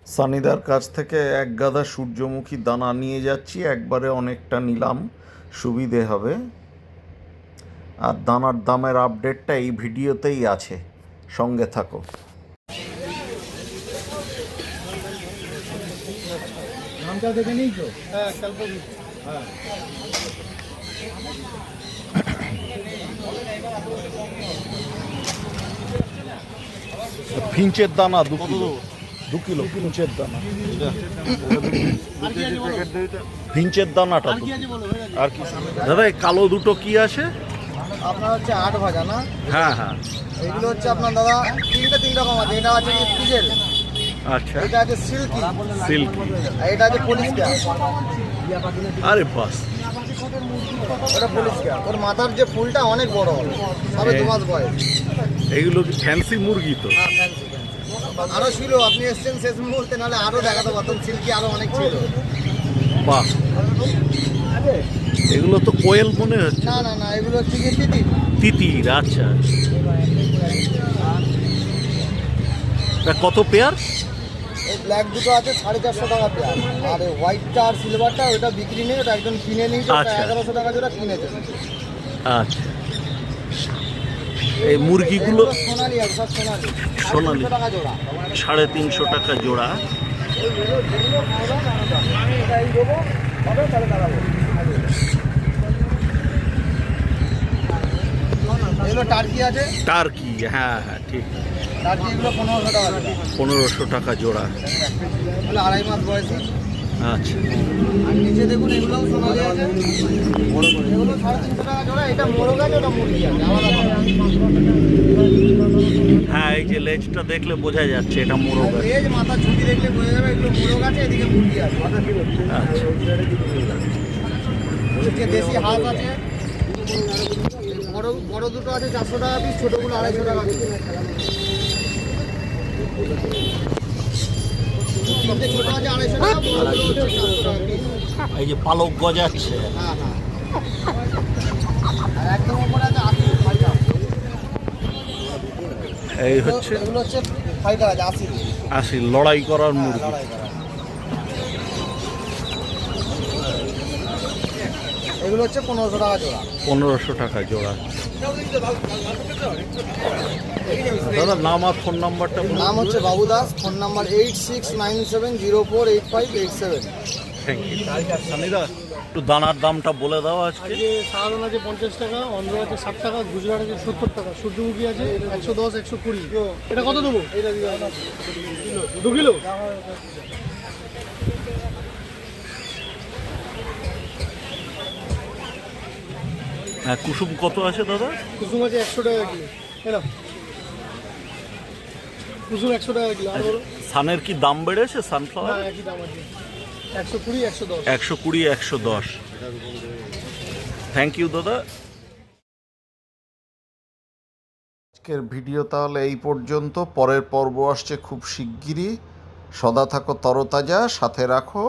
সানিদার কাছ থেকে এক গাদা সূর্যমুখী দানা নিয়ে যাচ্ছি, একবারে অনেকটা নিলাম, সুবিধে হবে। আর দানার দামের আপডেটটা এই ভিডিওতেই আছে, সঙ্গে থাকো। নামটা দেখে নিই তো। হ্যাঁ, কালকে হ্যাঁ। ফিঞ্চের দানা 2 কিলো, 2 কিলো ফিঞ্চের দানা। ফিঞ্চের দানাটা তো। আর কি দাদা, এই কালো দুটো কি আছে? আপনার হচ্ছে 8 ভাজা না? হ্যাঁ হ্যাঁ। এগুলো হচ্ছে আপনার দাদা তিন রকম আছে। এটা আছে ফ্রিজের, আচ্ছা, এটা আছে সিল্কি, সিল্কি, আর এটা আছে পলিশকা। আরে বাস, ওটা পলিশকা। ওর মাথার যে ফুলটা অনেক বড় হবে, সবে 2 মাস বয়স। এইগুলো কি ফ্যান্সি মুরগি তো? হ্যাঁ, fancy। আরো ছিল, আপনি এসছেন শেষ মুহূর্তে, নাহলে আরো দেখাতে পারতাম। সিল্কি আরো অনেক ছিল। বাহ, এগুলো তো কোয়েল মনে হচ্ছে। না না না, এগুলো হচ্ছে কি তিতির। তিতির, আচ্ছা। তা কত পেয়ার? এই ব্ল্যাক দুটো আছে 450 টাকা পেয়ার, আর এই হোয়াইটটা আর সিলভারটা ওটা বিক্রি নেই, ওটা একদম কিনে নিয়েছে। আচ্ছা। 1100 টাকা জোড়া কিনেছে। আচ্ছা, এই মুরগিগুলো সোনালি আছে, সব সোনালি। সোনালি। 350 টাকা জোড়া। 350 টাকা জোড়া। এগুলো টার্কি আছে। টার্কি, হ্যাঁ হ্যাঁ ঠিক। টার্কি এগুলো 1500 টাকা জোড়া। 1500 টাকা জোড়া। এগুলো 2.5 মাস বয়সী। আচ্ছা, আর নিচে দেখুন, এগুলোও সোনালি আছে। এগুলো 350 টাকা জোড়া। এটা মোরগ আছে, ওটা মুরগি আছে, আলাদা আলাদা। হ্যাঁ, এই যে লেজটা দেখলে বোঝা যাচ্ছে এটা মোরগ আছে। এই যে মাথা ছুটি দেখলে বোঝা যাবে এগুলো মোরগ আছে, এদিকে মুরগি আছে। আচ্ছা, এদিকে দেশি হাঁস আছে। বড় বড় দুটো আছে 400 টাকা পিস, ছোটগুলো 250 টাকা পিস। তিনটে ছোট আছে 250 টাকা, বড়গুলো হচ্ছে 400 টাকা পিস। এই যে পালক গজাচ্ছে। হ্যাঁ হ্যাঁ। আর একদম উপরে আছে 80 ফাইটার। এই হচ্ছে এগুলো হচ্ছে ফাইটার আছে 80। 80 লড়াই করার মুরগি। লড়াই করা। এগুলো হচ্ছে 1500 টাকা জোড়া। 1500 টাকা জোড়া। দাদা, নাম আর ফোন নাম্বারটা বলুন। নাম হচ্ছে Babu Das, phone number 8697048587। Thank you. সানিদা, একটু দানার দামটা বলে দাও আজকে। আজকে সাধারণ আছে 50 টাকা, অন্ধ্র আছে 60 টাকা, গুজরাট আছে 70 টাকা, সূর্যমুখী আছে 110, 120। এটা কত দেবো? 2 কিলো। হ্যাঁ, কুসুম কত আছে দাদা? কুসুম আছে 100 টাকা কিলো। এলো কুসুম 100 টাকা কিলো। আর বলো? সানের কি দাম বেড়েছে? না, সানফ্লাওয়ার একই দাম আছে, 120, 110। 120, 110। থ্যাংক ইউ দাদা। আজকের ভিডিও তাহলে এই পর্যন্ত। পরের পর্ব আসছে খুব শিগগিরই। সদা থাকো তরতাজা, সাথে রাখো